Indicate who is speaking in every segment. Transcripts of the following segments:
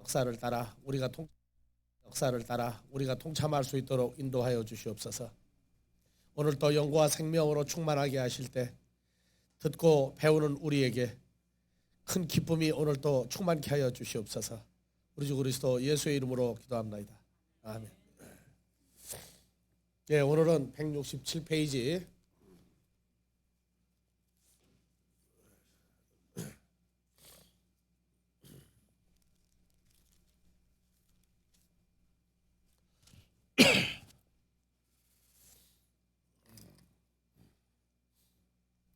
Speaker 1: 역사를 따라 우리가 통참할 수 있도록 인도하여 주시옵소서. 오늘 또 영과 생명으로 충만하게 하실 때 듣고 배우는 우리에게 큰 기쁨이 오늘 또 충만케 하여 주시옵소서. 우리 주 그리스도 예수의 이름으로 기도합니다. 아멘. 예, 오늘은 167페이지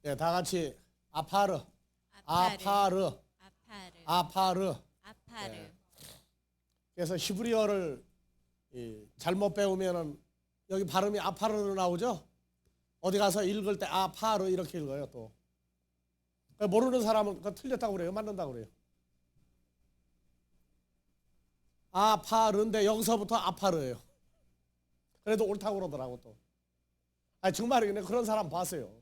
Speaker 1: 예, 다 같이 아파르. 예. 그래서 히브리어를 잘못 배우면은 여기 발음이 아파르로 나오죠. 어디 가서 읽을 때 아파르 이렇게 읽어요. 또 모르는 사람은 그거 틀렸다고 그래요. 맞는다고 그래요. 아파르인데 여기서부터 아파르예요. 그래도 옳다고 그러더라고 또. 아니 정말 그런 사람 봤어요.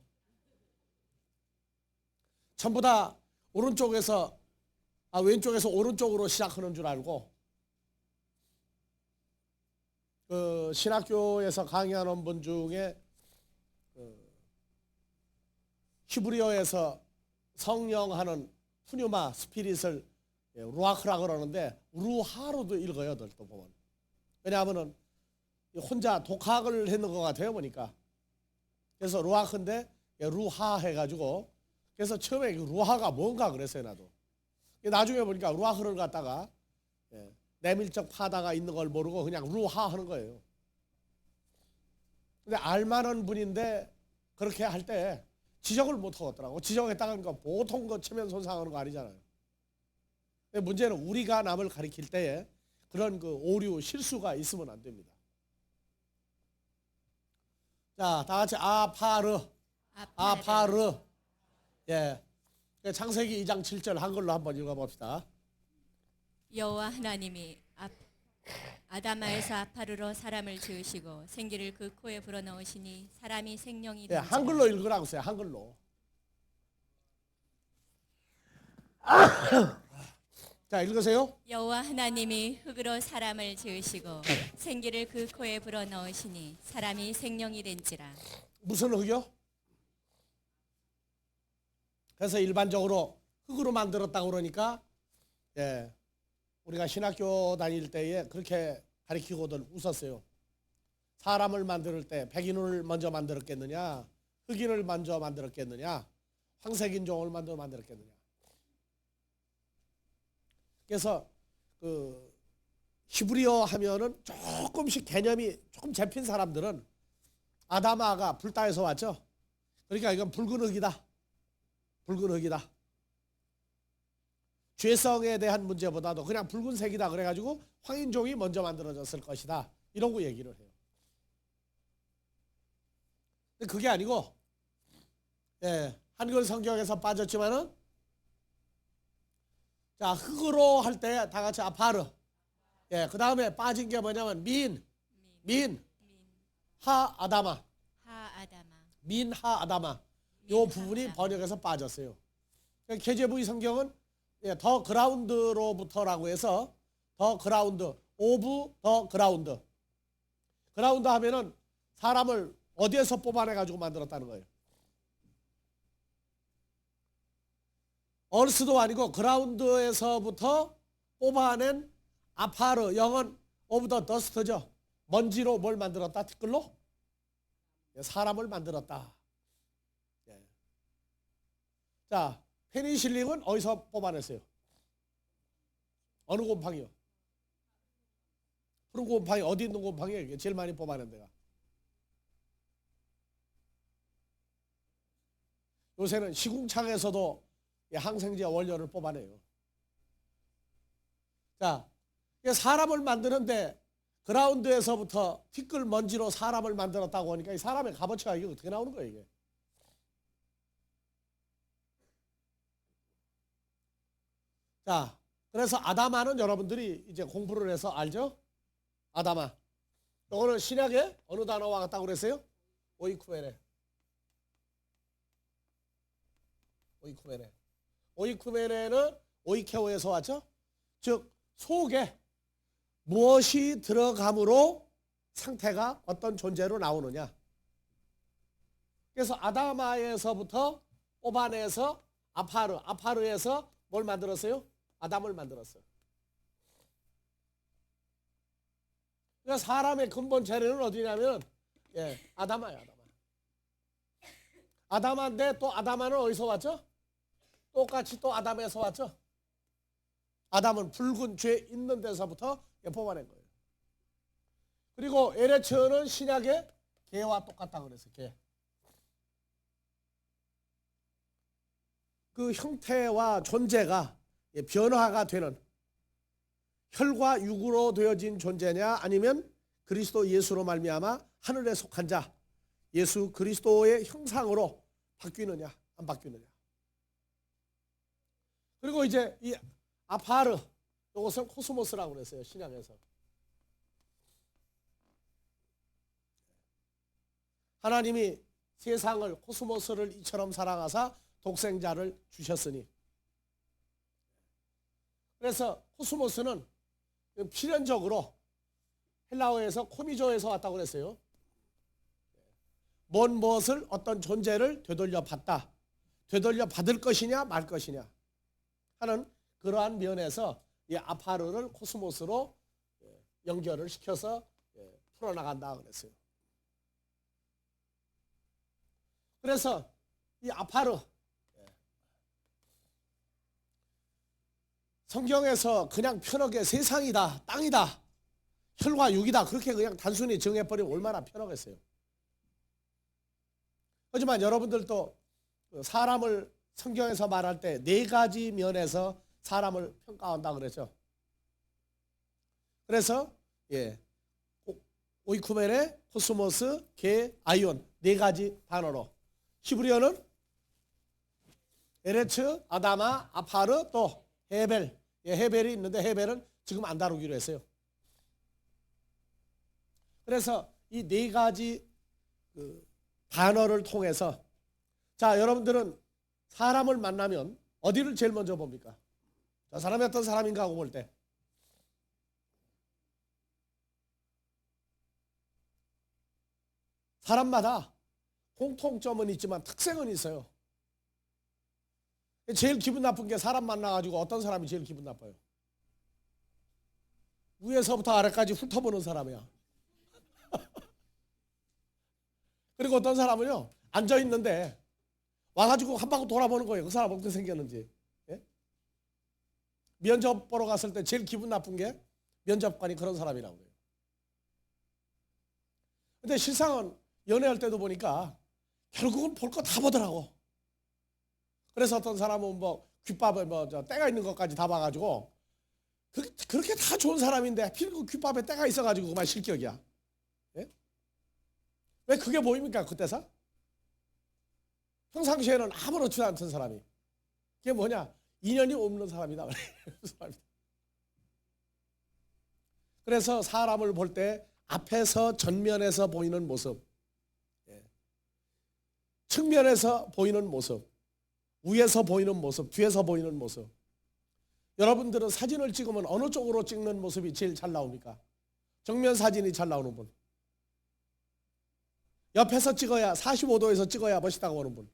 Speaker 1: 전부 다 오른쪽에서 왼쪽에서 오른쪽으로 시작하는 줄 알고 그 신학교에서 강의하는 분 중에 히브리어에서 성령하는 푸뉴마 스피릿을 루아크라 그러는데 루하로도 읽어요. 또 보면. 왜냐하면 혼자 독학을 했는 것 같아요. 보니까. 그래서 루아크인데 루하 해가지고 그래서 처음에 루하가 뭔가 그랬어요. 나도. 나중에 보니까 루아크를 갖다가 내밀적 파다가 있는 걸 모르고 그냥 루하 하는 거예요. 근데 알만한 분인데 그렇게 할 때 지적을 못 하겠더라고. 지적했다가 보통 거 체면 손상하는 거 아니잖아요. 근데 문제는 우리가 남을 가리킬 때에 그런 그 오류 실수가 있으면 안 됩니다. 자, 다 같이 아파르. 예. 창세기 2장 7절 한글로 한번 읽어봅시다.
Speaker 2: 여호와 하나님이 아담아에서 아파르로 사람을 지으시고 생기를 그 코에 불어넣으시니 사람이 생명이
Speaker 1: 예,
Speaker 2: 된지라.
Speaker 1: 한글로 읽으라고 써요. 한글로. 자, 읽으세요.
Speaker 2: 여호와 하나님이 흙으로 사람을 지으시고 생기를 그 코에 불어넣으시니 사람이 생명이 된지라.
Speaker 1: 무슨 흙이요? 그래서 일반적으로 흙으로 만들었다고 그러니까 예, 우리가 신학교 다닐 때에 그렇게 가르치고들 웃었어요. 사람을 만들 때 백인을 먼저 만들었겠느냐, 흑인을 먼저 만들었겠느냐, 황색인종을 먼저 만들었겠느냐. 그래서 그 히브리어 하면은 조금씩 개념이 조금 잡힌 사람들은 아담아가 불따에서 왔죠. 그러니까 이건 붉은 흙이다. 붉은 흙이다. 죄성에 대한 문제보다도 그냥 붉은색이다 그래가지고 황인종이 먼저 만들어졌을 것이다. 이러고 얘기를 해요. 근데 그게 아니고 한글 성경에서 빠졌지만은 자 흙으로 할 때 다 같이 아파르. 그 다음에 빠진 게 뭐냐면 하아다마. 민하아다마. 요 부분이 번역에서 빠졌어요. KJV 성경은 더 그라운드로부터라고 해서 더 그라운드, 오브 더 그라운드. 그라운드 하면은 사람을 어디에서 뽑아내가지고 만들었다는 거예요. 얼스도 아니고 그라운드에서부터 뽑아낸 아파르, 영은 오브 더 더스트죠. 먼지로 뭘 만들었다? 티끌로? 사람을 만들었다. 자, 페니실린은 어디서 뽑아냈어요? 어느 곰팡이요? 푸른 곰팡이 어디 있는 곰팡이에요? 제일 많이 뽑아낸 데가. 요새는 시궁창에서도 항생제 원료를 뽑아내요. 자, 사람을 만드는데 그라운드에서부터 티끌 먼지로 사람을 만들었다고 하니까 이 사람의 값어치가 이게 어떻게 나오는 거예요, 이게? 자, 그래서 아담아는 여러분들이 이제 공부를 해서 알죠? 아담아. 이거는 신약에 어느 단어와 같다고 그랬어요? 오이쿠메네. 오이쿠메네는 오이케오에서 왔죠? 즉 속에 무엇이 들어감으로 상태가 어떤 존재로 나오느냐. 그래서 아담아에서부터 뽑아내서 아파르에서 뭘 만들었어요? 아담을 만들었어요. 그러니까 사람의 근본 재료는 어디냐면 아담아예요. 아담아인데 또 아담아는 어디서 왔죠? 똑같이 또 아담에서 왔죠? 아담은 붉은 죄 있는 데서부터 뽑아낸 거예요. 그리고 에레츠는 신약의 개와 똑같다고 그랬어요. 개. 그 형태와 존재가 변화가 되는 혈과 육으로 되어진 존재냐 아니면 그리스도 예수로 말미암아 하늘에 속한 자 예수 그리스도의 형상으로 바뀌느냐 안 바뀌느냐. 그리고 이제 이 아파르 이것은 코스모스라고 그랬어요. 신약에서. 하나님이 세상을 코스모스를 이처럼 사랑하사 독생자를 주셨으니. 그래서 코스모스는 필연적으로 헬라어에서 코미조에서 왔다고 그랬어요. 뭔 무엇을 어떤 존재를 되돌려 받다. 되돌려 받을 것이냐 말 것이냐 하는 그러한 면에서 이 아파르를 코스모스로 연결을 시켜서 풀어나간다 그랬어요. 그래서 이 아파르 성경에서 그냥 편하게 세상이다 땅이다 혈과 육이다 그렇게 그냥 단순히 정해버리면 얼마나 편하겠어요. 하지만 여러분들도 사람을 성경에서 말할 때 네 가지 면에서 사람을 평가한다 그랬죠. 그래서 오이쿠멘의 코스모스, 개, 아이온 네 가지 단어로 히브리어는 에레츠, 아다마, 아파르 또 헤벨 헤벨이 있는데 헤벨은 지금 안 다루기로 했어요. 그래서 이 네 가지 단어를 통해서 자 여러분들은 사람을 만나면 어디를 제일 먼저 봅니까? 저 사람이 어떤 사람인가 하고 볼 때 사람마다 공통점은 있지만 특색은 있어요. 제일 기분 나쁜 게 사람 만나가지고 어떤 사람이 제일 기분 나빠요? 위에서부터 아래까지 훑어보는 사람이야. 그리고 어떤 사람은요 앉아있는데 와가지고 한 바퀴 돌아보는 거예요. 그 사람 어떻게 생겼는지. 면접 보러 갔을 때 제일 기분 나쁜 게 면접관이 그런 사람이라고 해요. 근데 실상은 연애할 때도 보니까 결국은 볼 거 다 보더라고. 그래서 어떤 사람은 뭐 귓밥에 때가 있는 것까지 다 봐가지고 그렇게 다 좋은 사람인데 하필 그 귓밥에 때가 있어가지고 그만 실격이야. 왜 그게 보입니까 그때사? 평상시에는 아무렇지도 않던 사람이 그게 뭐냐? 인연이 없는 사람이다. 그래서 사람을 볼 때 앞에서 전면에서 보이는 모습 측면에서 보이는 모습 위에서 보이는 모습 뒤에서 보이는 모습 여러분들은 사진을 찍으면 어느 쪽으로 찍는 모습이 제일 잘 나옵니까? 정면 사진이 잘 나오는 분 옆에서 찍어야 45도에서 찍어야 멋있다고 보는 분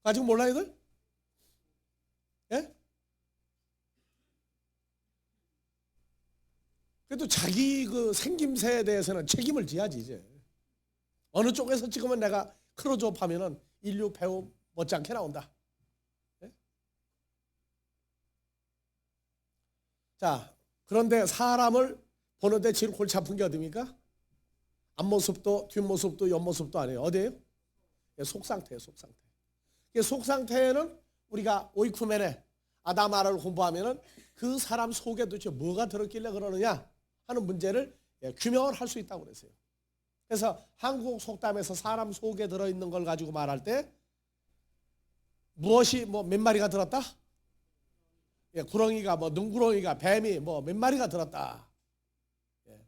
Speaker 1: 아직 몰라요 이들? 예? 그래도 자기 그 생김새에 대해서는 책임을 져야지 이제. 어느 쪽에서 찍으면 내가 크로즈업 하면은 인류 배우 못지않게 나온다. 예? 자, 그런데 사람을 보는데 제일 골치 아픈 게 어디입니까? 앞모습도 뒷모습도 옆모습도 아니에요. 어디예요? 예, 속상태예요. 속상태. 속상태에는 우리가 오이쿠멘의 아다마를 공부하면은 그 사람 속에 도대체 뭐가 들었길래 그러느냐 하는 문제를 규명을 할 수 있다고 그랬어요. 그래서 한국 속담에서 사람 속에 들어있는 걸 가지고 말할 때 무엇이 뭐 몇 마리가 들었다? 구렁이가 뭐 능구렁이가 뱀이 뭐 몇 마리가 들었다.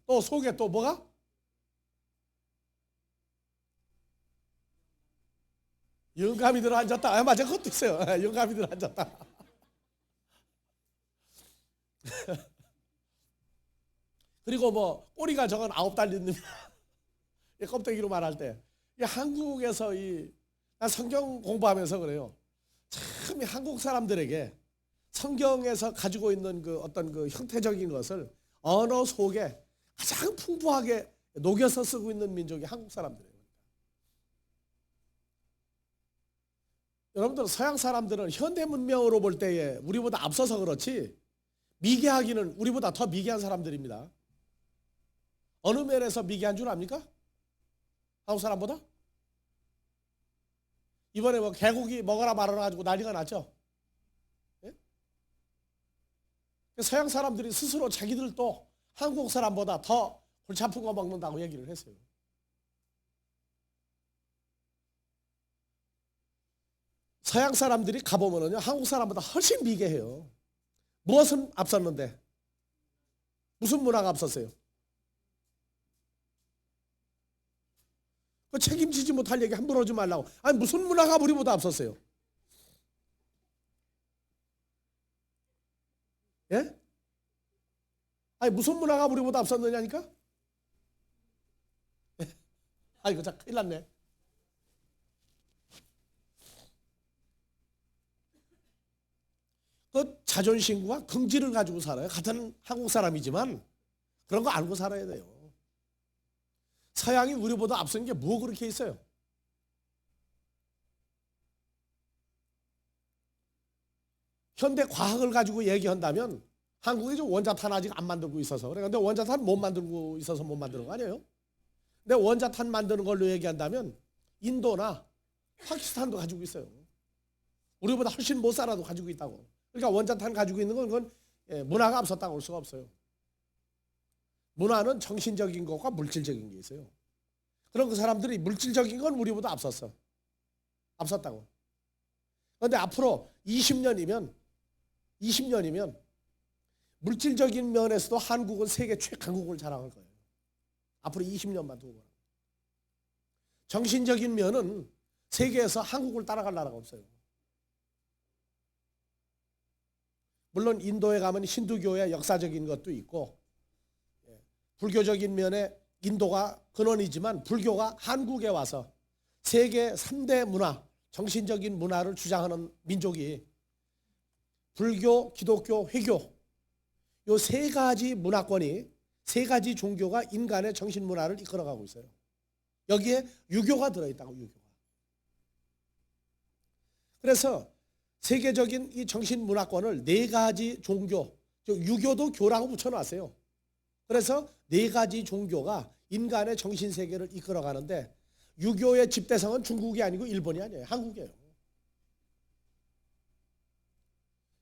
Speaker 1: 또 속에 또 뭐가? 영감이 들어 앉았다. 아, 맞아, 그것도 있어요. 영감이 들어 앉았다. 그리고 뭐 꼬리가 저건 9달린 껍데기로 말할 때 이 한국에서 난 성경 공부하면서 그래요. 참 이 한국 사람들에게 성경에서 가지고 있는 그 어떤 그 형태적인 것을 언어 속에 가장 풍부하게 녹여서 쓰고 있는 민족이 한국 사람들이에요. 여러분들 서양 사람들은 현대 문명으로 볼 때에 우리보다 앞서서 그렇지 미개하기는 우리보다 더 미개한 사람들입니다. 어느 면에서 미개한 줄 압니까? 한국 사람보다? 이번에 뭐 개고기 먹어라 말아라 가지고 난리가 났죠. 예? 서양 사람들이 스스로 자기들도 한국 사람보다 더 골치 아픈 거 먹는다고 얘기를 했어요. 서양 사람들이 가보면요 한국 사람보다 훨씬 미개해요. 무엇은 앞섰는데? 무슨 문화가 앞섰어요? 그 책임지지 못할 얘기 함부로 하지 말라고. 아니 무슨 문화가 우리보다 앞섰어요? 예? 아니 무슨 문화가 우리보다 앞섰느냐니까? 아이고 자 큰일 났네. 그 자존심과 긍지를 가지고 살아요. 같은 한국 사람이지만 그런 거 알고 살아야 돼요. 서양이 우리보다 앞선 게 뭐 그렇게 있어요? 현대 과학을 가지고 얘기한다면 한국이 좀 원자탄 아직 안 만들고 있어서 그래. 근데 원자탄 못 만들고 있어서 못 만드는 거 아니에요? 근데 원자탄 만드는 걸로 얘기한다면 인도나 파키스탄도 가지고 있어요. 우리보다 훨씬 못 살아도 가지고 있다고. 그러니까 원자탄 가지고 있는 건 그건 문화가 앞섰다고 할 수가 없어요. 문화는 정신적인 것과 물질적인 게 있어요. 그럼 그 사람들이 물질적인 건 우리보다 앞섰다고. 그런데 앞으로 20년이면 물질적인 면에서도 한국은 세계 최강국을 자랑할 거예요. 앞으로 20년만 두고. 정신적인 면은 세계에서 한국을 따라갈 나라가 없어요. 물론 인도에 가면 힌두교의 역사적인 것도 있고 불교적인 면에 인도가 근원이지만 불교가 한국에 와서 세계 3대 문화, 정신적인 문화를 주장하는 민족이 불교, 기독교, 회교 요 세 가지 문화권이 세 가지 종교가 인간의 정신 문화를 이끌어가고 있어요. 여기에 유교가 들어있다고 유교가. 그래서 세계적인 이 정신 문화권을 네 가지 종교, 유교도 교라고 붙여놨어요. 그래서 네 가지 종교가 인간의 정신 세계를 이끌어가는데 유교의 집대성은 중국이 아니고 일본이 아니에요. 한국이에요.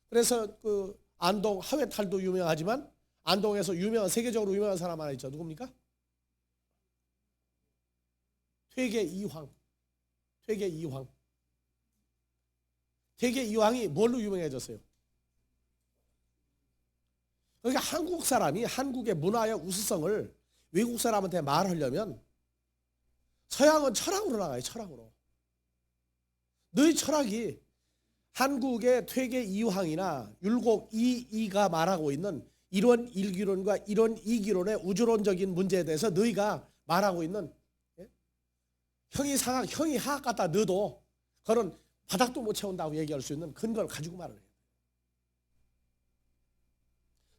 Speaker 1: 그래서 그 안동 하회탈도 유명하지만 안동에서 세계적으로 유명한 사람 하나 있죠. 누굽니까? 퇴계 이황. 퇴계 이황이 뭘로 유명해졌어요? 그러니까 한국 사람이 한국의 문화의 우수성을 외국 사람한테 말하려면 서양은 철학으로 나가요. 철학으로. 너희 철학이 한국의 퇴계 이황이나 율곡 이이가 말하고 있는 이론 일기론과 이론 이기론의 우주론적인 문제에 대해서 너희가 말하고 있는 형이 하악 같다 너도 그런 바닥도 못 채운다고 얘기할 수 있는 근거를 가지고 말을 해요.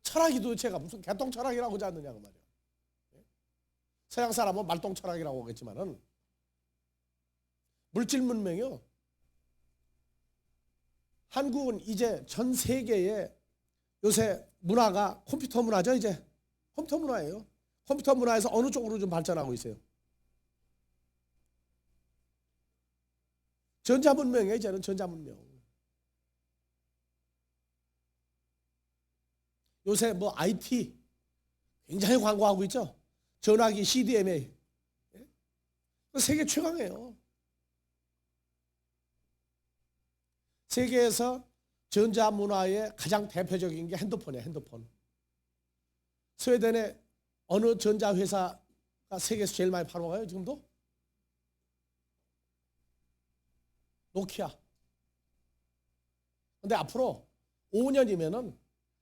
Speaker 1: 철학이 도대체가 무슨 개똥 철학이라고 하지 않느냐고 말이야. 서양 사람은 말똥 철학이라고 하겠지만은 물질 문명이요. 한국은 이제 전 세계에 요새 문화가 컴퓨터 문화죠. 이제 컴퓨터 문화예요. 컴퓨터 문화에서 어느 쪽으로 좀 발전하고 있어요? 전자문명이에요. 이제는 전자문명. 요새 뭐 IT 굉장히 광고하고 있죠. 전화기 CDMA. 세계 최강이에요. 세계에서 전자문화의 가장 대표적인 게 핸드폰이에요. 핸드폰. 스웨덴의 어느 전자회사가 세계에서 제일 많이 팔아먹어요 지금도? 노키아. 근데 앞으로 5년이면은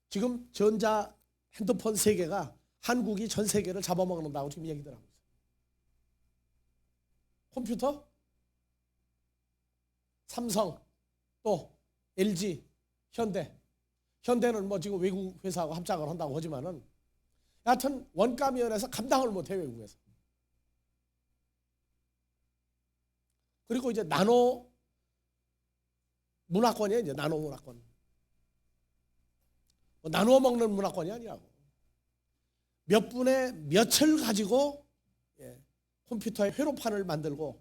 Speaker 1: 지금 전자 핸드폰 세계가 한국이 전 세계를 잡아먹는다고 지금 얘기들 하고 있어요. 컴퓨터, 삼성, 또 LG, 현대. 현대는 뭐 지금 외국 회사하고 합작을 한다고 하지만은 여하튼 원가 면에서 감당을 못해 외국에서. 그리고 이제 나노 문화권이에요. 이제 나노 문화권. 뭐 나누어 먹는 문화권이 아니라고. 몇 분의 몇을 가지고 컴퓨터의 회로판을 만들고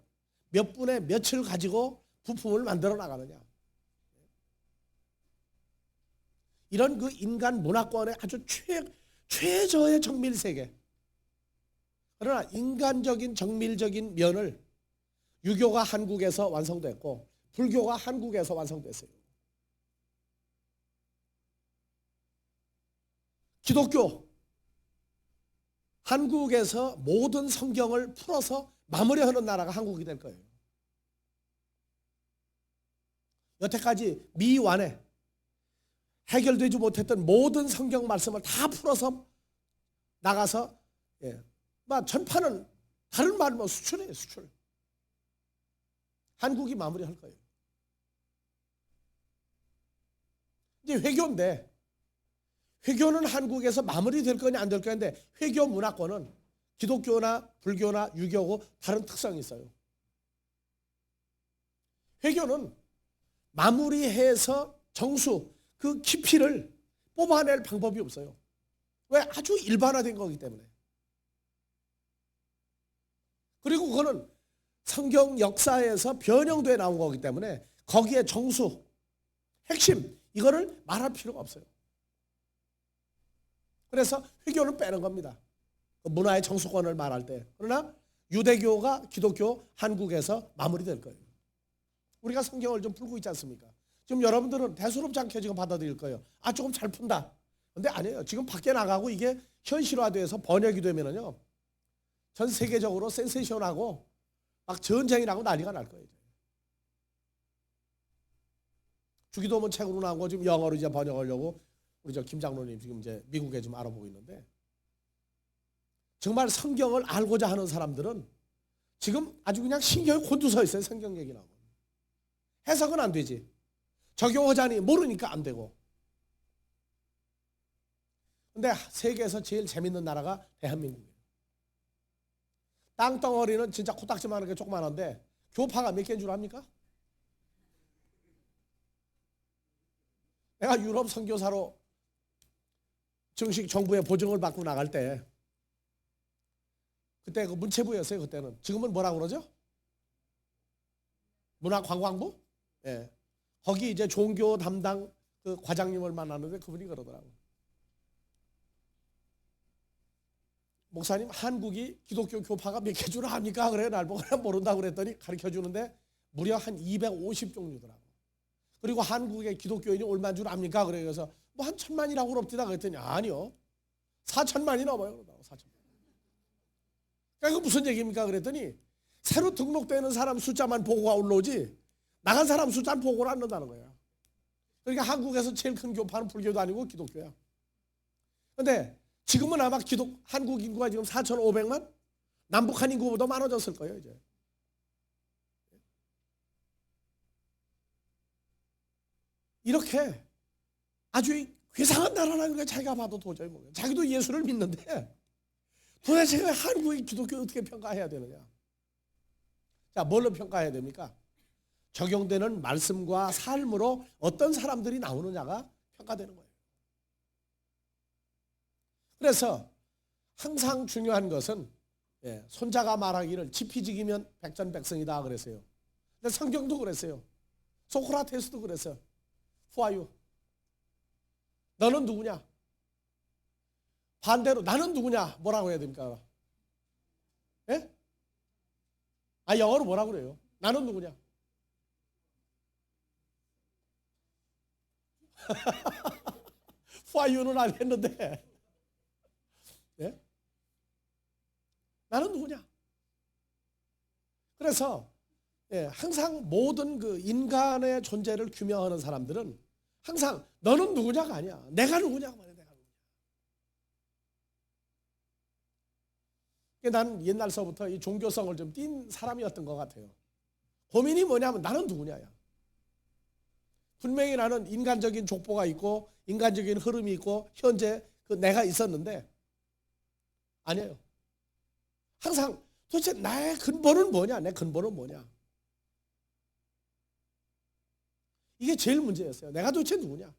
Speaker 1: 몇 분의 몇을 가지고 부품을 만들어 나가느냐. 이런 그 인간 문화권의 아주 최저의 정밀 세계. 그러나 인간적인 정밀적인 면을 유교가 한국에서 완성됐고 불교가 한국에서 완성됐어요. 기독교 한국에서 모든 성경을 풀어서 마무리하는 나라가 한국이 될 거예요. 여태까지 미완에 해결되지 못했던 모든 성경 말씀을 다 풀어서 나가서 전파는 다른 말로 수출이에요. 수출. 한국이 마무리할 거예요. 이제 회교인데 회교는 한국에서 마무리될 거냐 안 될 거냐인데 회교 문화권은 기독교나 불교나 유교고 다른 특성이 있어요. 회교는 마무리해서 정수 그 깊이를 뽑아낼 방법이 없어요. 왜? 아주 일반화된 거기 때문에. 그리고 그거는 성경 역사에서 변형돼 나온 거기 때문에 거기에 정수, 핵심 이거를 말할 필요가 없어요. 그래서 회교는 빼는 겁니다. 문화의 정수권을 말할 때. 그러나 유대교가 기독교 한국에서 마무리될 거예요. 우리가 성경을 좀 풀고 있지 않습니까? 지금 여러분들은 대수롭지 않게 지금 받아들일 거예요. 아 조금 잘 푼다. 근데 아니에요. 지금 밖에 나가고 이게 현실화돼서 번역이 되면은요. 전 세계적으로 센세이션하고 막 전쟁이 나고 난리가 날 거예요. 주기도문 책으로 나온 거 지금 영어로 이제 번역하려고 우리 김 장로님 지금 이제 미국에 좀 알아보고 있는데 정말 성경을 알고자 하는 사람들은 지금 아주 그냥 신경이 곤두서 있어요. 성경 얘기 나오고. 해석은 안 되지. 적용하자니 모르니까 안 되고. 근데 세계에서 제일 재밌는 나라가 대한민국이에요. 땅덩어리는 진짜 코딱지만한 게 조그만한데 교파가 몇 개인 줄 압니까? 내가 유럽 선교사로 정식 정부의 보증을 받고 나갈 때 그때 그 문체부였어요. 그때는. 지금은 뭐라고 그러죠? 문화관광부? 예. 거기 이제 종교 담당 그 과장님을 만나는데 그분이 그러더라고. 목사님, 한국이 기독교 교파가 몇 개 줄 압니까? 그래 날 보고 모른다고 그랬더니 가르쳐 주는데 무려 한 250종류더라고. 그리고 한국의 기독교인이 얼마인 줄 압니까? 그래서 뭐 한 1000만이라고 그럽디다 그랬더니 아니요. 4000만이 넘어요. 그러더라고. 4000만. 그러니까 무슨 얘기입니까? 그랬더니 새로 등록되는 사람 숫자만 보고가 올라오지 나간 사람 숫자는 보고를 안 넣는다는 거예요. 그러니까 한국에서 제일 큰 교파는 불교도 아니고 기독교야. 그런데 지금은 아마 한국 인구가 지금 4,500만? 남북한 인구보다 많아졌을 거예요, 이제. 이렇게 아주 괴상한 나라라는 걸 자기가 봐도 도저히 모르겠어요. 자기도 예수를 믿는데 도대체 한국의 기독교 어떻게 평가해야 되느냐. 자, 뭘로 평가해야 됩니까? 적용되는 말씀과 삶으로 어떤 사람들이 나오느냐가 평가되는 거예요. 그래서 항상 중요한 것은 손자가 말하기를 지피지기면 백전백승이다 그랬어요. 근데 성경도 그랬어요. 소크라테스도 그랬어요. Who are you? 너는 누구냐? 반대로 나는 누구냐? 뭐라고 해야 됩니까? 예? 아 영어로 뭐라고 그래요? 나는 누구냐? Who are you는 알겠는데 예? 나는 누구냐? 그래서 항상 모든 그 인간의 존재를 규명하는 사람들은 항상 너는 누구냐가 아니야. 내가 누구냐가 말이야. 내가 누구냐. 난 옛날서부터 이 종교성을 좀 띈 사람이었던 것 같아요. 고민이 뭐냐면 나는 누구냐야. 분명히 나는 인간적인 족보가 있고 인간적인 흐름이 있고 현재 그 내가 있었는데 아니에요. 항상 도대체 나의 근본은 뭐냐? 내 근본은 뭐냐? 이게 제일 문제였어요. 내가 도대체 누구냐?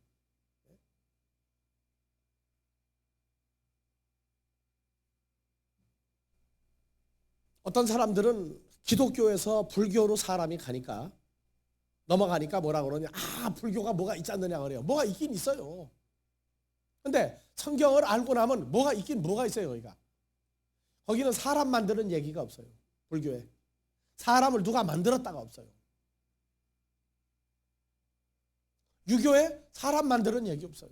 Speaker 1: 어떤 사람들은 기독교에서 불교로 사람이 가니까 넘어가니까 뭐라 그러냐? 아, 불교가 뭐가 있지 않느냐 그래요. 뭐가 있긴 있어요. 근데 성경을 알고 나면 뭐가 있긴 뭐가 있어요, 거기가. 거기는 사람 만드는 얘기가 없어요. 불교에. 사람을 누가 만들었다가 없어요. 유교에 사람 만드는 얘기 없어요.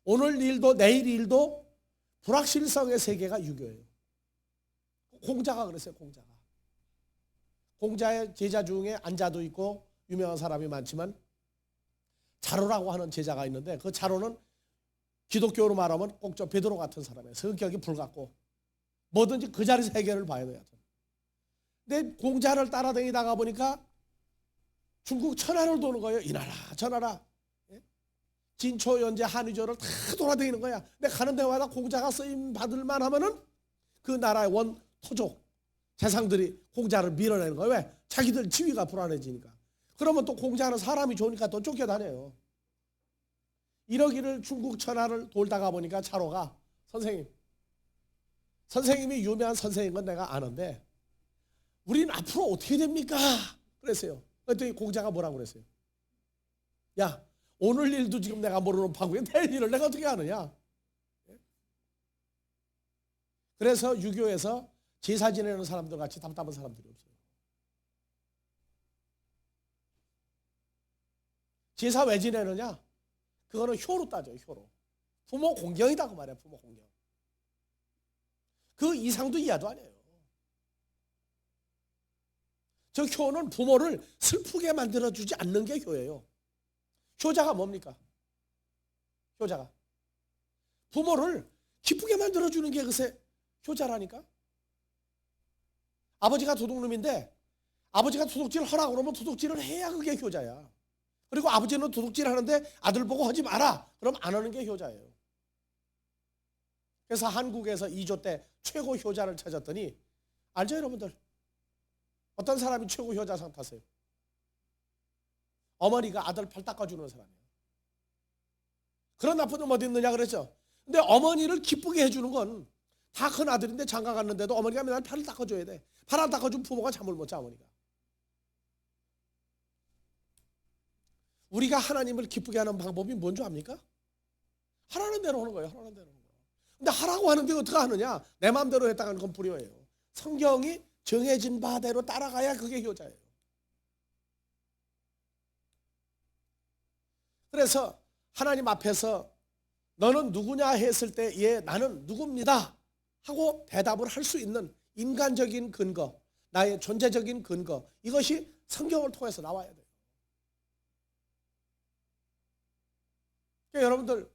Speaker 1: 오늘 일도 내일 일도 불확실성의 세계가 유교예요. 공자가 그랬어요. 공자의 제자 중에 안자도 있고 유명한 사람이 많지만 자로라고 하는 제자가 있는데 그 자로는 기독교로 말하면 꼭 저 베드로 같은 사람이에요. 성격이 불같고 뭐든지 그 자리에서 해결을 봐야 돼요. 근데 공자를 따라다니다가 보니까 중국 천하를 도는 거예요. 이 나라 저 나라 진초 연재 한의조를 다 돌아다니는 거야. 근데 가는 데마다 공자가 쓰임 받을 만하면은 그 나라의 원 토족 재상들이 공자를 밀어내는 거예요. 왜? 자기들 지위가 불안해지니까. 그러면 또 공자는 사람이 좋으니까 또 쫓겨다녀요. 이러기를 중국 천하를 돌다가 보니까 자로가 선생님이 유명한 선생인 건 내가 아는데 우린 앞으로 어떻게 됩니까? 그랬어요. 그랬더니 공자가 뭐라고 그랬어요? 야, 오늘 일도 지금 내가 모르는 판국에 내일 일을 내가 어떻게 아느냐? 그래서 유교에서 제사 지내는 사람들 같이 답답한 사람들이 없어요. 제사 왜 지내느냐? 그거는 효로 따져요. 효로. 부모 공경이다 그 말이야. 부모 공경. 그 이상도 이하도 아니에요. 저 효는 부모를 슬프게 만들어주지 않는 게 효예요. 효자가 뭡니까? 효자가 부모를 기쁘게 만들어주는 게 그새 효자라니까. 아버지가 도둑놈인데 아버지가 도둑질 하라고 그러면 도둑질을 해야 그게 효자야. 그리고 아버지는 도둑질 하는데 아들 보고 하지 마라 그럼 안 하는 게 효자예요. 그래서 한국에서 2조 때 최고 효자를 찾았더니 알죠 여러분들? 어떤 사람이 최고 효자상 탔어요? 어머니가 아들 팔 닦아주는 사람이에요. 그런 나쁜 놈 어디 있느냐 그랬죠. 근데 어머니를 기쁘게 해주는 건 다 큰 아들인데 장가 갔는데도 어머니가 맨날 팔을 닦아줘야 돼. 팔 안 닦아주면 부모가 잠을 못 자. 어머니가. 우리가 하나님을 기쁘게 하는 방법이 뭔지 압니까? 하라는 대로 하는 거예요. 하라는 대로 하는 거예요. 근데 하라고 하는데 어떻게 하느냐? 내 마음대로 했다가는 건 불효예요. 성경이 정해진 바대로 따라가야 그게 효자예요. 그래서 하나님 앞에서 너는 누구냐 했을 때 예, 나는 누굽니다 하고 대답을 할 수 있는 인간적인 근거, 나의 존재적인 근거, 이것이 성경을 통해서 나와야 돼요. 그러니까 여러분들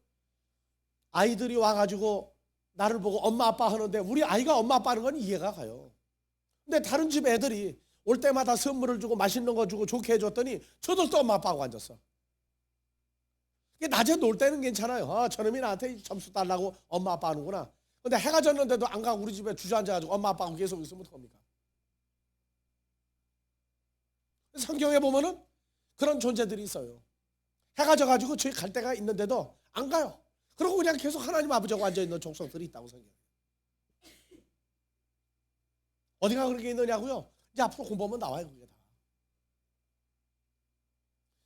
Speaker 1: 아이들이 와가지고 나를 보고 엄마 아빠 하는데 우리 아이가 엄마 아빠 하는 건 이해가 가요. 근데 다른 집 애들이 올 때마다 선물을 주고 맛있는 거 주고 좋게 해줬더니 저들도 엄마 아빠하고 앉았어. 낮에 놀 때는 괜찮아요. 아, 저놈이 나한테 점수 달라고 엄마 아빠 하는구나. 근데 해가 졌는데도 안 가고 우리 집에 주저앉아가지고 엄마 아빠하고 계속 있으면 어떡합니까? 성경에 보면은 그런 존재들이 있어요. 해가 져가지고 저희 갈 데가 있는데도 안 가요. 그러고 그냥 계속 하나님 아버지하고 앉아있는 족속들이 있다고 성경에. 어디가 그렇게 있느냐고요? 이제 앞으로 공부하면 나와요 그게 다.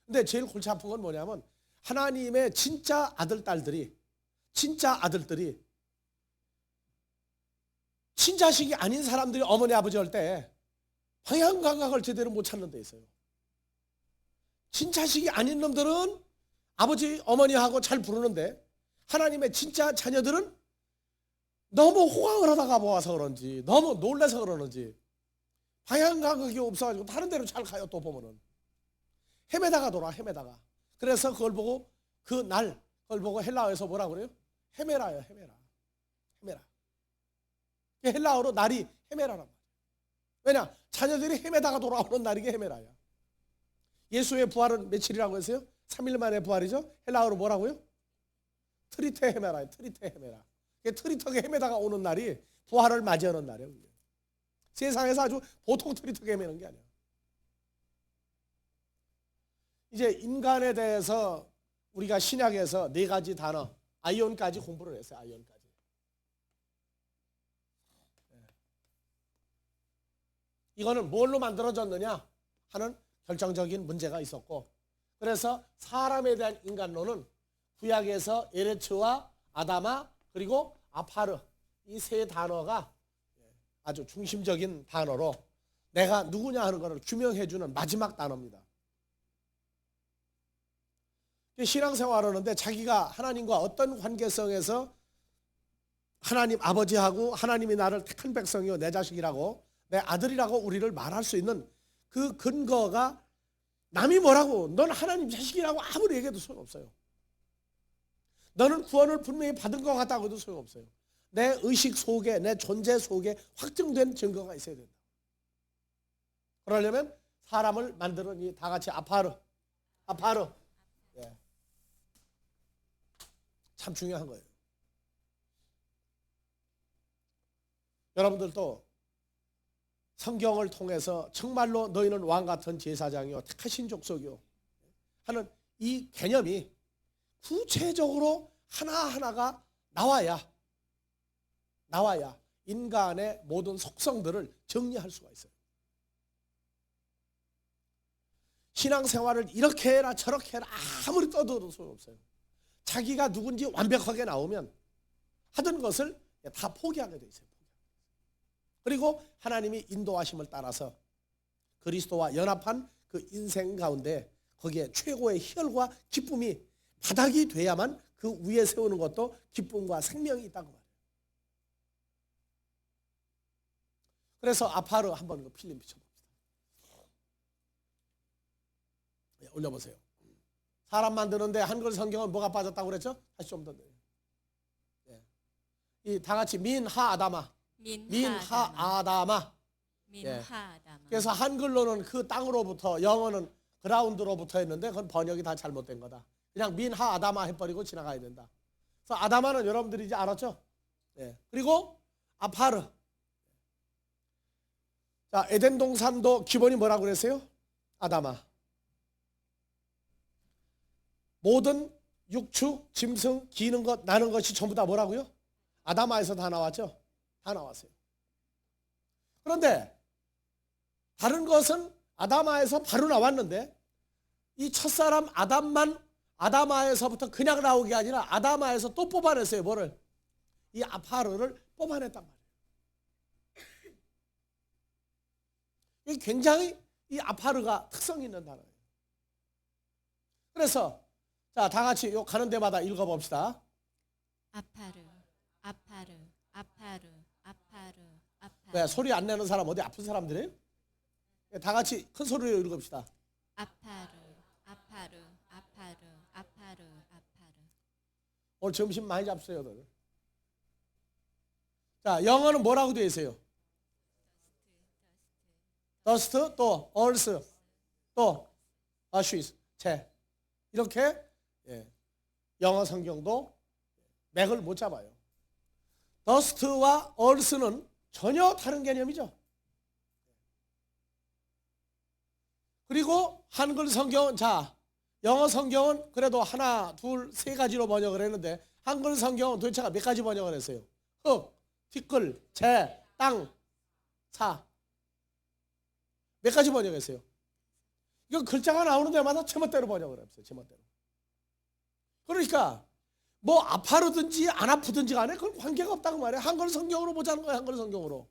Speaker 1: 근데 제일 골치 아픈 건 뭐냐면 하나님의 진짜 아들 딸들이 진짜 아들들이 친자식이 아닌 사람들이 어머니 아버지 할 때 방향 감각을 제대로 못 찾는 데 있어요. 친자식이 아닌 놈들은 아버지 어머니하고 잘 부르는데 하나님의 진짜 자녀들은 너무 호강을 하다가 모아서 그런지 너무 놀라서 그러는지 방향 감각이 없어가지고 다른 데로 잘 가요. 또 보면은 헤매다가 돌아 헤매다가. 그래서 그걸 보고 그날 그걸 보고 헬라어에서 뭐라 그래요? 헤매라요. 헤매라. 헤매라. 헬라어로 날이 헤매라란 말이야. 왜냐? 자녀들이 헤매다가 돌아오는 날이 게 헤매라야. 예수의 부활은 며칠이라고 했어요? 3일 만에 부활이죠? 헬라어로 뭐라고요? 트리테 헤매라. 트리테 헤매라. 트리터게 헤매다가 오는 날이 부활을 맞이하는 날이에요. 세상에서 아주 보통 트리터게 헤매는 게 아니야. 이제 인간에 대해서 우리가 신약에서 4가지 단어, 아이온까지 공부를 했어요. 아이온까지. 이거는 뭘로 만들어졌느냐 하는 결정적인 문제가 있었고, 그래서 사람에 대한 인간론은 구약에서 에레츠와 아다마 그리고 아파르, 이 3단어가 아주 중심적인 단어로 내가 누구냐 하는 것을 규명해주는 마지막 단어입니다. 신앙생활을 하는데 자기가 하나님과 어떤 관계성에서 하나님 아버지하고 하나님이 나를 택한 백성이요 내 자식이라고 내 아들이라고 우리를 말할 수 있는 그 근거가 남이 뭐라고 넌 하나님 자식이라고 아무리 얘기해도 소용없어요. 너는 구원을 분명히 받은 것 같다고 해도 소용없어요. 내 의식 속에 내 존재 속에 확증된 증거가 있어야 된다. 그러려면 사람을 만드는 이 다 같이 아파르 예. 참 중요한 거예요. 여러분들도 성경을 통해서 정말로 너희는 왕같은 제사장이요 택하신 족속이요 하는 이 개념이 구체적으로 하나하나가 나와야 인간의 모든 속성들을 정리할 수가 있어요. 신앙생활을 이렇게 해라 저렇게 해라 아무리 떠들어도 소용없어요. 자기가 누군지 완벽하게 나오면 하던 것을 다 포기하게 돼 있어요. 그리고 하나님이 인도하심을 따라서 그리스도와 연합한 그 인생 가운데 거기에 최고의 희열과 기쁨이 바닥이 돼야만 그 위에 세우는 것도 기쁨과 생명이 있다고 말해요. 그래서 아파르 한번 그 필름 비춰봅시다. 네, 올려보세요. 사람 만드는데 한글 성경은 뭐가 빠졌다고 그랬죠? 다시 좀 더. 네. 이 다 같이 민하아다마. 민하아다마.
Speaker 2: 민하아다마.
Speaker 1: 그래서 한글로는 그 땅으로부터, 영어는 그라운드로부터 했는데 그건 번역이 다 잘못된 거다. 그냥 민하아다마 해버리고 지나가야 된다. 그래서 아다마는 여러분들이 이제 알았죠? 네. 그리고 아파르. 자, 에덴 동산도 기본이 뭐라고 그랬어요? 아다마. 모든 육축, 짐승, 기는 것, 나는 것이 전부 다 뭐라고요? 아다마에서 다 나왔죠? 다 나왔어요. 그런데 다른 것은 아다마에서 바로 나왔는데 이 첫사람 아담만 아다마에서부터 그냥 나오게 아니라 아다마에서 또 뽑아냈어요. 뭐를? 이 아파르를 뽑아냈단 말이에요. 이 굉장히 이 아파르가 특성 있는 단어예요. 그래서 자, 다 같이 요 가는 데마다 읽어봅시다.
Speaker 2: 아파르, 아파르, 아파르, 아파르, 아파르.
Speaker 1: 왜 소리 안 내는 사람 어디 아픈 사람들이에요? 다 같이 큰 소리로 읽읍시다.
Speaker 2: 아파르, 아파르, 아파르, 아파르, 아파르.
Speaker 1: 오늘 점심 많이 잡수요, 너는. 자, 영어는 뭐라고 되어 있어요? dust, 또 earth, 또 ashes, 채. 이렇게 영어 성경도 맥을 못 잡아요. dust와 earth는 전혀 다른 개념이죠. 그리고 한글 성경은 자, 영어 성경은 그래도 하나, 둘, 3가지로 번역을 했는데 한글 성경은 도대체 몇 가지 번역을 했어요? 흙, 티끌, 재, 땅, 사. 몇 가지 번역했어요? 이거 글자가 나오는 데마다 제멋대로 번역을 했어요. 제멋대로. 그러니까 뭐 아파르든지 안 아프든지 간에 그건 관계가 없다고 말이에요. 한글 성경으로 보자는 거예요. 한글 성경으로.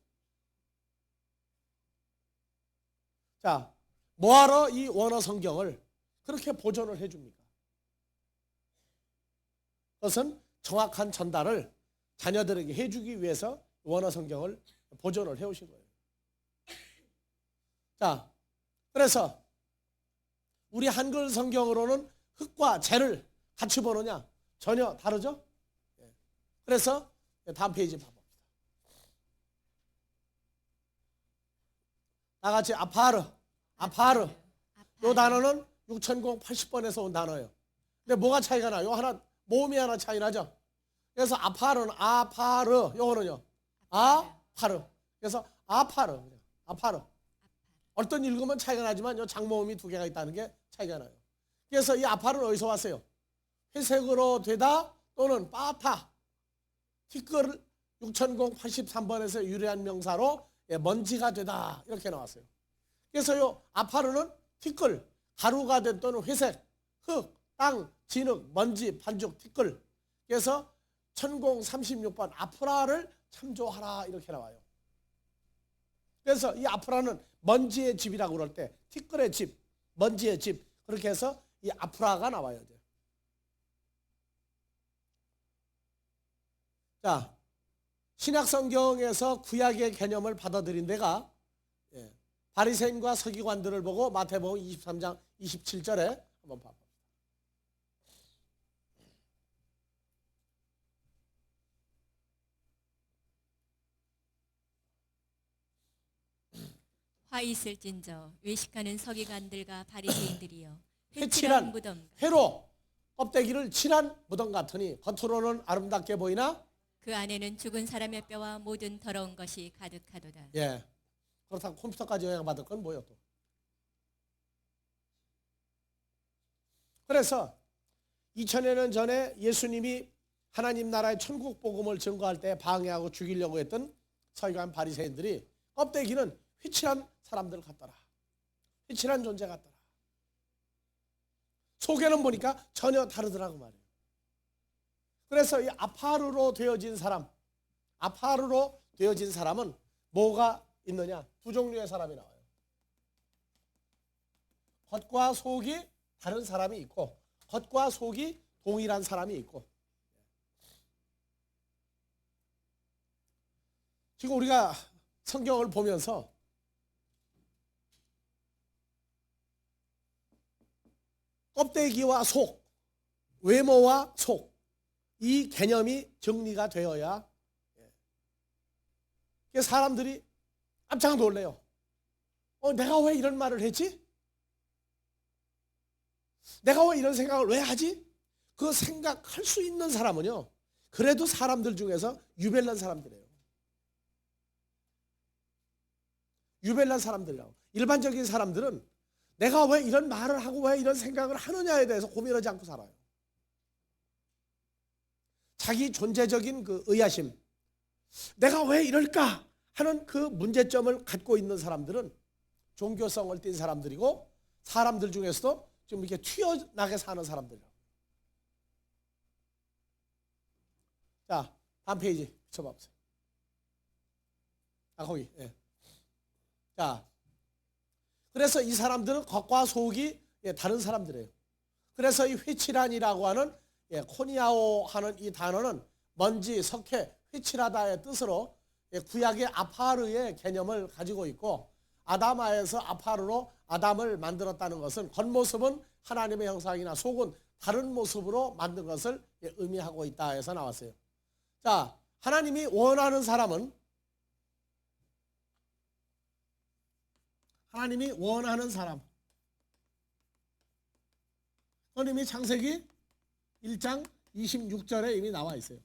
Speaker 1: 자, 뭐하러 이 원어 성경을 그렇게 보존을 해줍니까? 그것은 정확한 전달을 자녀들에게 해주기 위해서 원어 성경을 보존을 해오신 거예요. 자, 그래서 우리 한글 성경으로는 흙과 재를 같이 보느냐? 전혀 다르죠? 그래서 다음 페이지 봐봅니다. 다 같이 아파르. 이 단어는 6080번에서 온 단어예요. 근데 뭐가 차이가 나요? 하나 모음이 하나 차이 나죠. 그래서 아파르는 아파르, 요거는요 아파르. 그래서 아파르. 어떤 읽으면 차이가 나지만 요 장모음이 두 개가 있다는 게 차이가 나요. 그래서 이 아파르는 어디서 왔어요? 회색으로 되다 또는 빠타. 티끌 6083번에서 유래한 명사로 먼지가 되다 이렇게 나왔어요. 그래서 요 아파르는 티끌, 가루가 된 또는 회색, 흙, 땅, 진흙, 먼지, 반죽, 티끌. 그래서 1036번 아프라를 참조하라 이렇게 나와요. 그래서 이 아프라는 먼지의 집이라고 그럴 때 티끌의 집, 먼지의 집 그렇게 해서 이 아프라가 나와요. 자, 신약 성경에서 구약의 개념을 받아들인 데가 바리새인과 서기관들을 보고 마태복음 23장 27절에 한번 봐봐.
Speaker 2: 화 있을진저 외식하는 서기관들과 바리새인들이여
Speaker 1: 회칠한
Speaker 2: 무덤
Speaker 1: 회로 껍데기를 칠한 무덤 같으니 겉으로는 아름답게 보이나
Speaker 2: 그 안에는 죽은 사람의 뼈와 모든 더러운 것이 가득하도다.
Speaker 1: 예. 그렇다고 컴퓨터까지 영향받을 건 뭐예요 또. 그래서 2000여 년 전에 예수님이 하나님 나라의 천국 복음을 증거할 때 방해하고 죽이려고 했던 서기관 바리새인들이 껍데기는 휘칠한 사람들 같더라. 휘칠한 존재 같더라. 속에는 보니까 전혀 다르더라고 말이에요. 그래서 이 아파르로 되어진 사람은 뭐가 있느냐? 두 종류의 사람이 나와요. 겉과 속이 다른 사람이 있고 겉과 속이 동일한 사람이 있고. 지금 우리가 성경을 보면서 껍데기와 속, 외모와 속, 이 개념이 정리가 되어야 사람들이 깜짝 놀래요. 내가 왜 이런 말을 했지? 내가 왜 이런 생각을 왜 하지? 그 생각할 수 있는 사람은요, 그래도 사람들 중에서 유별난 사람들이에요. 유별난 사람들이라고. 일반적인 사람들은 내가 왜 이런 말을 하고 왜 이런 생각을 하느냐에 대해서 고민하지 않고 살아요. 자기 존재적인 그 의아심, 내가 왜 이럴까 하는 그 문제점을 갖고 있는 사람들은 종교성을 띤 사람들이고 사람들 중에서도 좀 이렇게 튀어나게 사는 사람들이라고. 자, 다음 페이지 쳐봐보세요. 거기. 예. 자, 그래서 이 사람들은 겉과 속이 다른 사람들이에요. 그래서 이 회칠한이라고 하는 코니아오 하는 이 단어는 먼지, 석회, 회칠하다의 뜻으로 구약의 아파르의 개념을 가지고 있고 아담아에서 아파르로 아담을 만들었다는 것은 겉모습은 하나님의 형상이나 속은 다른 모습으로 만든 것을 의미하고 있다 해서 나왔어요. 자, 하나님이 원하는 사람은 하나님이 원하는 사람. 그건 이미 창세기 1장 26절에 이미 나와 있어요.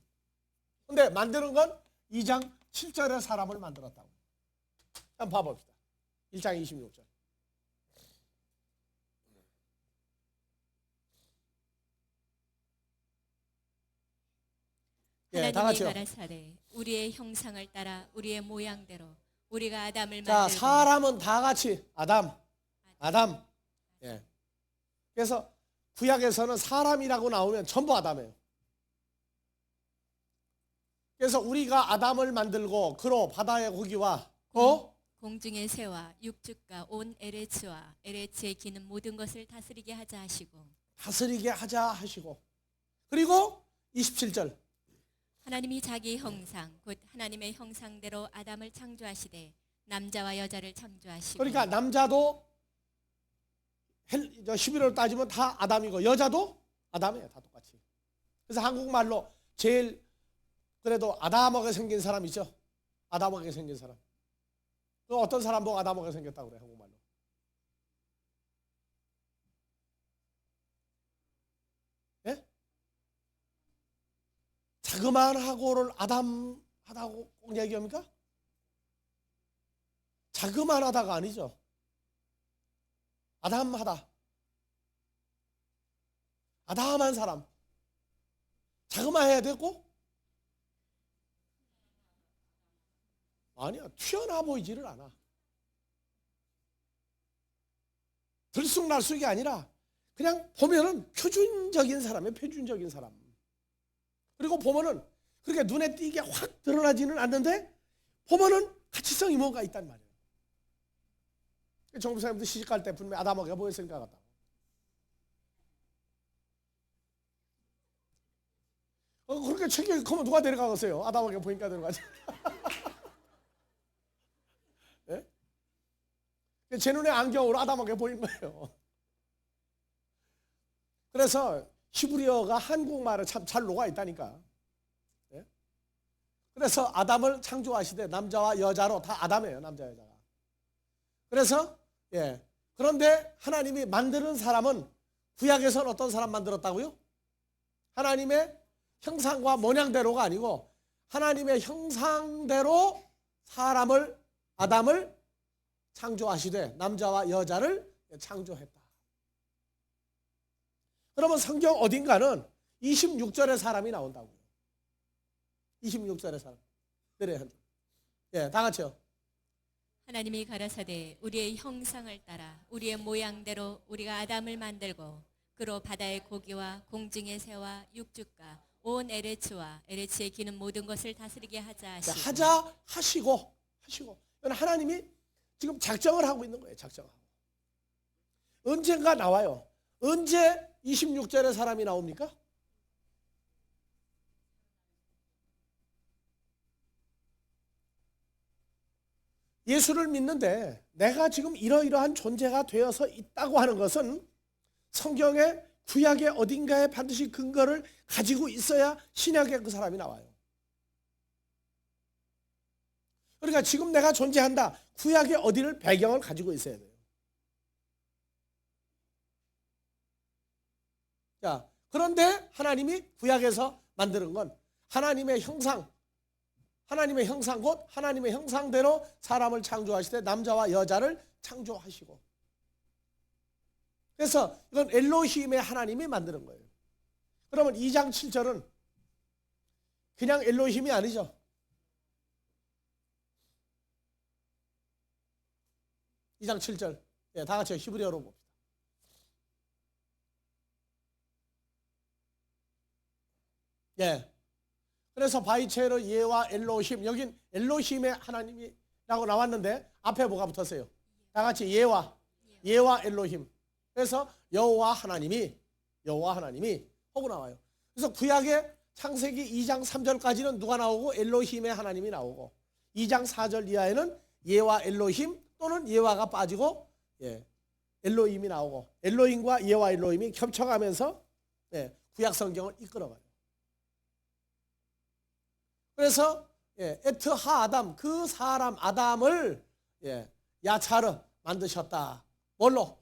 Speaker 1: 근데 만드는 건 2장 7절에 사람을 만들었다고. 한번 봐봅시다. 1장 26절.
Speaker 2: 하나님이 가라사대 우리의 형상을 따라 우리의 모양대로 우리가 아담을
Speaker 1: 자,
Speaker 2: 만들고.
Speaker 1: 사람은 다 같이 아담. 예. 그래서 구약에서는 사람이라고 나오면 전부 아담이에요. 그래서 우리가 아담을 만들고 그로 바다의 고기와
Speaker 2: 공중의 새와 육축과 온 에레츠와 에레츠에 기는 모든 것을 다스리게 하자 하시고 그리고 27절 하나님이 자기 형상 곧 하나님의 형상대로 아담을 창조하시되 남자와 여자를 창조하시고.
Speaker 1: 그러니까 남자도 11호로 따지면 다 아담이고 여자도 아담이에요. 다 똑같이. 그래서 한국말로 제일 그래도 아담하게 생긴 사람 있죠? 아담하게 생긴 사람. 그 어떤 사람 보고 아담하게 생겼다고 그래, 한국말로? 예? 자그만하고를 아담하다고 꼭 얘기합니까? 자그만하다가 아니죠. 아담하다. 아담한 사람. 자그마해야 되고? 아니야, 튀어나와 보이지를 않아. 들쑥날쑥이 아니라 그냥 보면은 표준적인 사람이에요. 표준적인 사람. 그리고 보면은 그렇게 눈에 띄게 확 드러나지는 않는데 보면은 가치성이 뭔가 있단 말이에요. 정부사님도 시집갈 때 분명히 아담하게 보였을 것 같다. 그렇게 체격이 크면 누가 데려가겠어요? 아담하게 보니까 데려가지. 예? 제 눈에 안경으로 아담하게 보인 거예요. 그래서 히브리어가 한국말에 참 잘 녹아 있다니까. 예? 그래서 아담을 창조하시되 남자와 여자로 다 아담이에요. 남자 여자가. 그래서 그런데 하나님이 만드는 사람은 구약에서는 어떤 사람 만들었다고요? 하나님의 형상과 모양대로가 아니고 하나님의 형상대로 사람을 아담을 창조하시되 남자와 여자를 창조했다. 그러면 성경 어딘가는 26절의 사람이 나온다고요. 26절의 사람. 그래요. 다 같이요.
Speaker 2: 하나님이 가라사대 우리의 형상을 따라 우리의 모양대로 우리가 아담을 만들고 그로 바다의 고기와 공중의 새와 육축과 온 에레츠와 에레츠에 기는 모든 것을 다스리게 하자
Speaker 1: 하시고. 하나님이 지금 작정을 하고 있는 거예요. 작정하고. 언젠가 나와요. 언제 26절의 사람이 나옵니까? 예수를 믿는데 내가 지금 이러이러한 존재가 되어서 있다고 하는 것은 성경의 구약의 어딘가에 반드시 근거를 가지고 있어야 신약에 그 사람이 나와요. 그러니까 지금 내가 존재한다. 구약의 어디를 배경을 가지고 있어야 돼요. 자, 그런데 하나님이 구약에서 만드는 건 하나님의 형상 곧 하나님의 형상대로 사람을 창조하시되 남자와 여자를 창조하시고. 그래서 이건 엘로힘의 하나님이 만드는 거예요. 그러면 2장 7절은 그냥 엘로힘이 아니죠. 2장 7절. 다 같이 히브리어로 봅시다. 그래서 바이체르 예와 엘로힘, 여긴 엘로힘의 하나님이라고 나왔는데 앞에 뭐가 붙었어요? 다 같이 예와 엘로힘. 그래서 여호와 하나님이 하고 나와요. 그래서 구약의 창세기 2장 3절까지는 누가 나오고 엘로힘의 하나님이 나오고 2장 4절 이하에는 예와 엘로힘 또는 예와가 빠지고 엘로힘이 나오고 엘로힘과 예와 엘로힘이 겹쳐가면서 구약 성경을 이끌어가요. 그래서 에트 하 아담 그 사람 아담을 야차르 만드셨다. 뭘로?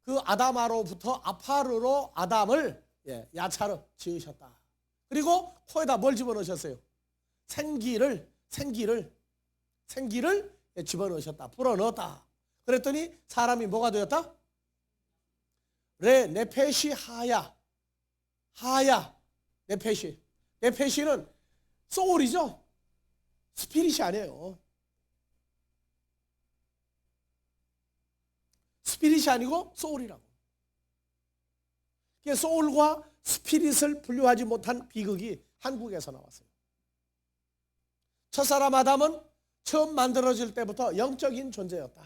Speaker 1: 그 아담아로부터 아파르로 아담을 야차르 지으셨다. 그리고 코에다 뭘 집어넣으셨어요? 생기를 집어넣으셨다. 불어넣었다. 그랬더니 사람이 뭐가 되었다? 네페시 하야 네페시는 소울이죠. 스피릿이 아니에요. 스피릿이 아니고 소울이라고. 소울과 스피릿을 분류하지 못한 비극이 한국에서 나왔어요. 첫사람 아담은 처음 만들어질 때부터 영적인 존재였다.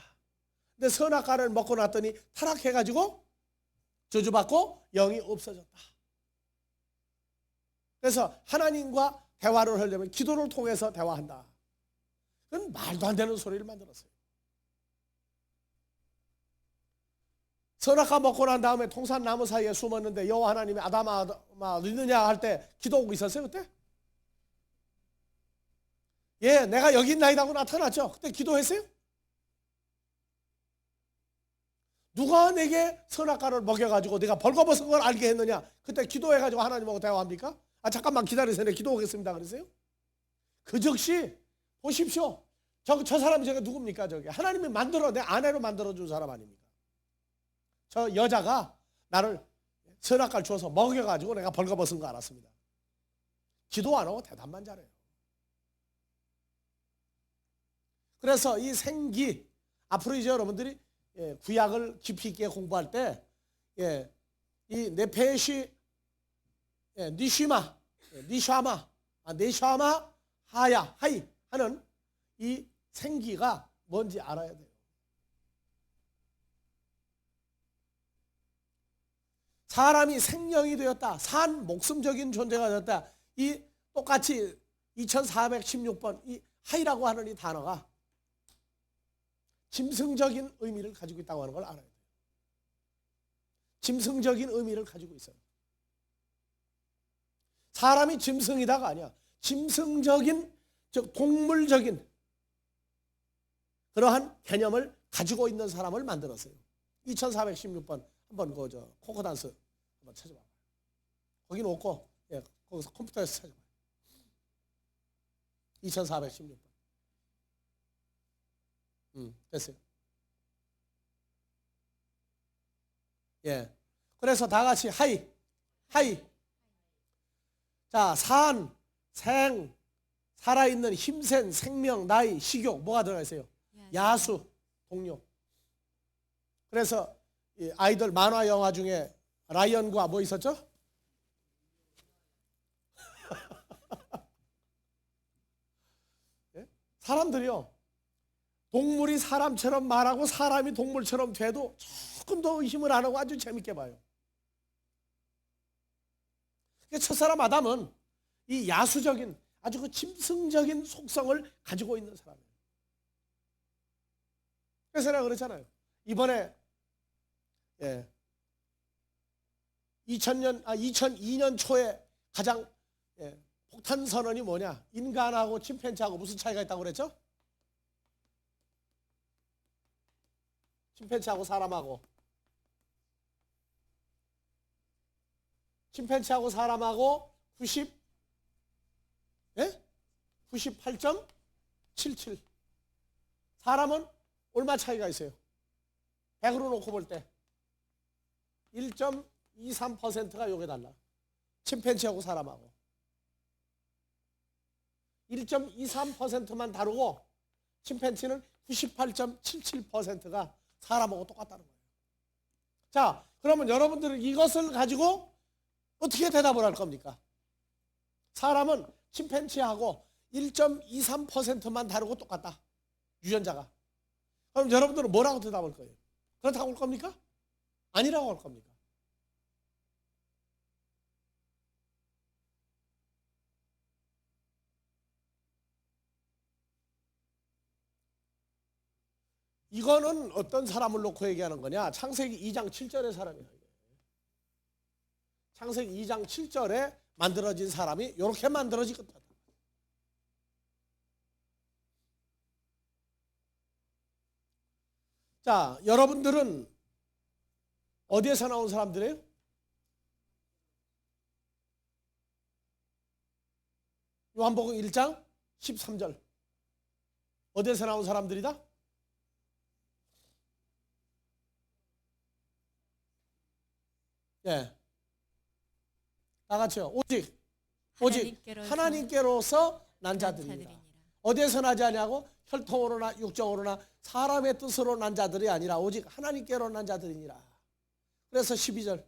Speaker 1: 근데 선악과를 먹고 났더니 타락해가지고 저주받고 영이 없어졌다. 그래서 하나님과 대화를 하려면 기도를 통해서 대화한다. 그건 말도 안 되는 소리를 만들었어요. 선악과 먹고 난 다음에 통산나무 사이에 숨었는데 여호와 하나님이 아담아 어디 있느냐 할 때 기도하고 있었어요 그때? 예, 내가 여기 있나이다 하고 나타났죠. 그때 기도했어요? 누가 내게 선악과를 먹여가지고 내가 벌거벗은 걸 알게 했느냐? 그때 기도해가지고 하나님하고 대화합니까? 아, 잠깐만 기다리세요. 내가 기도하겠습니다. 그랬어요? 그 즉시 보십시오. 저 사람이 제가 누굽니까? 저기 하나님이 내 아내로 만들어준 사람 아닙니까? 저 여자가 나를 선악과를 주어서 먹여가지고 내가 벌거벗은 거 알았습니다. 기도 안 하고 대답만 잘해요. 그래서 이 생기, 앞으로 이제 여러분들이 구약을 깊이 있게 공부할 때, 이 네페시, 니샤마, 하야, 하이 하는 이 생기가 뭔지 알아야 돼요. 사람이 생명이 되었다. 산 목숨적인 존재가 되었다. 이 똑같이 2416번 이 하이라고 하는 이 단어가 짐승적인 의미를 가지고 있다고 하는 걸 알아야 돼요. 짐승적인 의미를 가지고 있어요. 사람이 짐승이다가 아니야. 짐승적인, 즉 동물적인 그러한 개념을 가지고 있는 사람을 만들었어요. 2416번 한번 그저 코코단스 한번 찾아봐요. 거기는 없고 거기서 컴퓨터에서 찾아봐요. 2416번. 됐어요. 예. 그래서 다 같이 하이. 자, 산, 생, 살아있는 힘센 생명, 나이, 식욕 뭐가 들어가 있어요? 야수, 동료. 그래서 이 아이들 만화 영화 중에 라이언과 뭐 있었죠? 예? 사람들이요. 동물이 사람처럼 말하고 사람이 동물처럼 돼도 조금 더 의심을 안 하고 아주 재밌게 봐요. 첫사람 아담은 이 야수적인 아주 그 짐승적인 속성을 가지고 있는 사람이에요. 그래서 내가 그랬잖아요. 이번에 2002년 초에 가장 폭탄 선언이 뭐냐? 인간하고 침팬지하고 무슨 차이가 있다고 그랬죠? 침팬지하고 사람하고 98.77. 사람은 얼마 차이가 있어요? 100으로 놓고 볼 때 1.23%가 요게 달라. 침팬지하고 사람하고 1.23%만 다르고 침팬지는 98.77%가 사람하고 똑같다는 거예요. 자, 그러면 여러분들은 이것을 가지고 어떻게 대답을 할 겁니까? 사람은 침팬지하고 1.23%만 다르고 똑같다. 유전자가. 그럼 여러분들은 뭐라고 대답할 거예요? 그렇다고 할 겁니까? 아니라고 할 겁니까? 이거는 어떤 사람을 놓고 얘기하는 거냐? 창세기 2장 7절의 사람이야. 창세기 2장 7절에 만들어진 사람이 이렇게 만들어지거든. 자, 여러분들은 어디에서 나온 사람들이에요? 요한복음 1장 13절. 어디에서 나온 사람들이다? 예. 다 같이요. 오직 하나님께로서 난 자들이니라. 어디에서 나지 아니하고 혈통으로나 육정으로나 사람의 뜻으로 난 자들이 아니라 오직 하나님께로 난 자들이니라. 그래서 12절.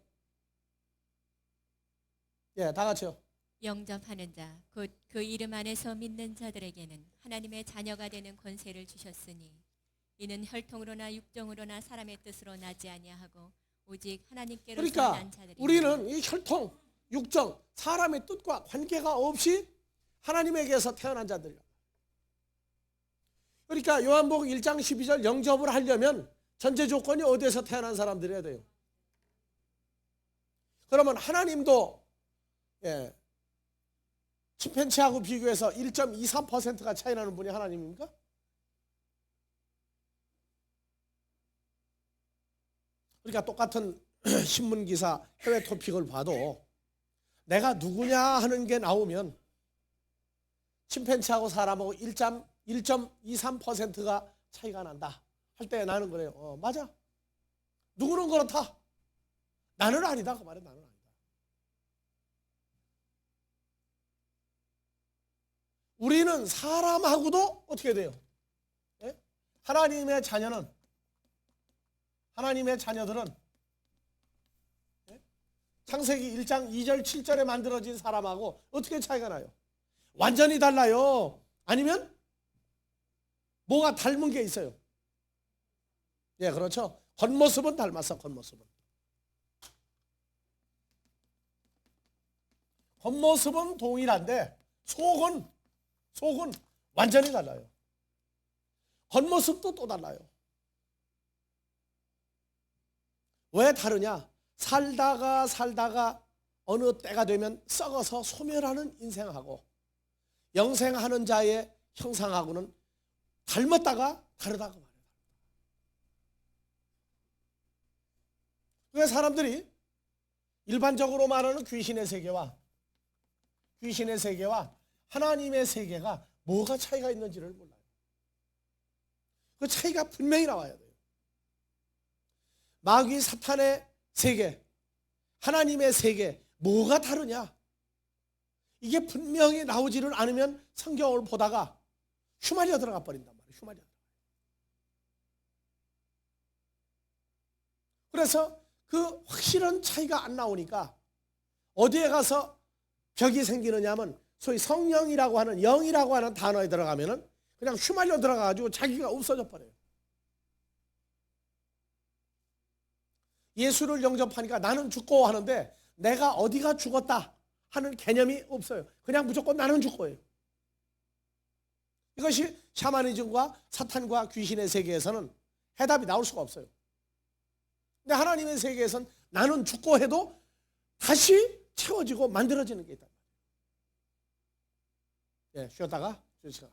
Speaker 1: 예, 다 같이요.
Speaker 2: 영접하는 자, 곧 그 이름 안에서 믿는 자들에게는 하나님의 자녀가 되는 권세를 주셨으니 이는 혈통으로나 육정으로나 사람의 뜻으로 나지 아니하고 오직 하나님께로서
Speaker 1: 그러니까
Speaker 2: 난 자들이니라.
Speaker 1: 우리는 이 혈통, 육정, 사람의 뜻과 관계가 없이 하나님에게서 태어난 자들이라. 그러니까 요한복음 1장 12절 영접을 하려면 전제 조건이 어디에서 태어난 사람들이어야 돼요. 그러면 하나님도 침팬지하고 비교해서 1.23%가 차이 나는 분이 하나님입니까? 그러니까 똑같은 신문기사 해외 토픽을 봐도 내가 누구냐 하는 게 나오면 침팬지하고 사람하고 1.23%가 차이가 난다 할 때 나는 그래요. 맞아. 누구는 그렇다. 나는 아니다. 그 말은 나는 아니다. 우리는 사람하고도 어떻게 돼요? 예? 하나님의 자녀들은 예? 창세기 1장 2절 7절에 만들어진 사람하고 어떻게 차이가 나요? 완전히 달라요. 아니면 뭐가 닮은 게 있어요? 예, 그렇죠. 겉모습은 닮았어. 겉모습은 동일한데 속은 완전히 달라요. 겉모습도 또 달라요. 왜 다르냐? 살다가 어느 때가 되면 썩어서 소멸하는 인생하고 영생하는 자의 형상하고는 닮았다가 다르다고 말해요. 그래서 사람들이 일반적으로 말하는 귀신의 세계와 하나님의 세계가 뭐가 차이가 있는지를 몰라요. 그 차이가 분명히 나와야 돼요. 마귀 사탄의 세계, 하나님의 세계 뭐가 다르냐? 이게 분명히 나오지를 않으면 성경을 보다가 휘말려 들어가 버린단 말이에요. 그래서 그 확실한 차이가 안 나오니까 어디에 가서 벽이 생기느냐 하면 소위 성령이라고 하는 영이라고 하는 단어에 들어가면은 그냥 휘말려 들어가가지고 자기가 없어져 버려요. 예수를 영접하니까 나는 죽고 하는데 내가 어디가 죽었다 하는 개념이 없어요. 그냥 무조건 나는 죽고예요. 이것이 샤머니즘과 사탄과 귀신의 세계에서는 해답이 나올 수가 없어요. 근데 하나님의 세계에서는 나는 죽고 해도 다시 채워지고 만들어지는 게 있다. 예, 쉬었다가 쉬시간.